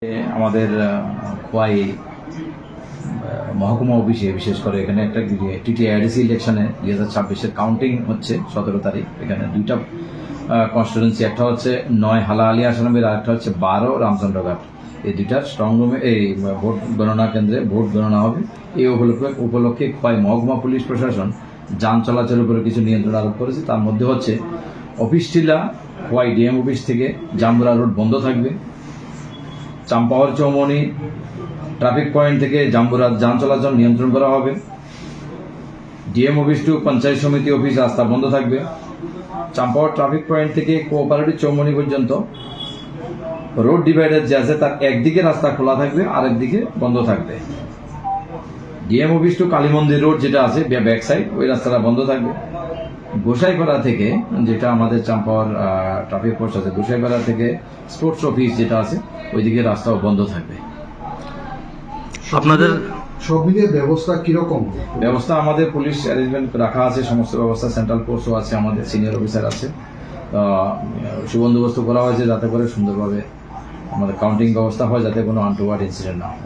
আমাদের খোয়াই মহকুমা অফিসে বিশেষ করে এখানে একটা টিটিআইডিসি ইলেকশনে 2026-এর কাউন্টিং হচ্ছে 17 তারিখ। এখানে দুইটা কনস্টিটুয়েন্সি, একটা হচ্ছে 9 হালাআলি আসানবের, আর একটা হচ্ছে 12 রামচন্দ্রঘাট। এই দুইটা স্ট্রং রুমে এই ভোট গণনা কেন্দ্রে ভোট গণনা হবে। এই উপলক্ষে খোয়াই মহকুমা পুলিশ প্রশাসন যান চলাচলের উপরে কিছু নিয়ন্ত্রণ আরোপ করেছে। তার মধ্যে হচ্ছে অফিস টিলা খোয়াই ডিএম অফিস থেকে জাম্বুরা রোড বন্ধ থাকবে। চাম্পাওয়ার চৌমনি ট্রাফিক পয়েন্ট থেকে জাম্বুরা যান চলাচল নিয়ন্ত্রণ করা হবে। ডিএম অফিস টু পঞ্চায়েত সমিতি অফিস রাস্তা বন্ধ থাকবে। চাম্পাওয়ার ট্রাফিক পয়েন্ট থেকে কোঅপারেটিভ চৌমনি পর্যন্ত রোড ডিভাইডার যে আছে তার একদিকে রাস্তা খোলা থাকবে, আরেকদিকে বন্ধ থাকবে। ডিএম অফিস টু কালী মন্দির রোড যেটা আছে ব্যাক সাইড, ওই রাস্তাটা বন্ধ থাকবে। গোসাইপাড়া থেকে, যেটা আমাদের চাম্পাওয়ার ট্রাফিক ফোর্স আছে, গোসাইপাড়া থেকে স্পোর্টস অফিস যেটা আছে ওইদিকে রাস্তাও বন্ধ থাকবে। আপনাদের সব মিলিয়ে ব্যবস্থা কিরকম? ব্যবস্থা আমাদের পুলিশ অ্যারেঞ্জমেন্ট রাখা আছে, সমস্ত ব্যবস্থা, সেন্ট্রাল ফোর্সও আছে, আমাদের সিনিয়র অফিসার আছে, সুবন্দোবস্ত করা হয়েছে যাতে করে সুন্দরভাবে আমাদের কাউন্টিং ব্যবস্থা হয়, যাতে কোনো আনটুয়ার্ড ইনসিডেন্ট না হয়।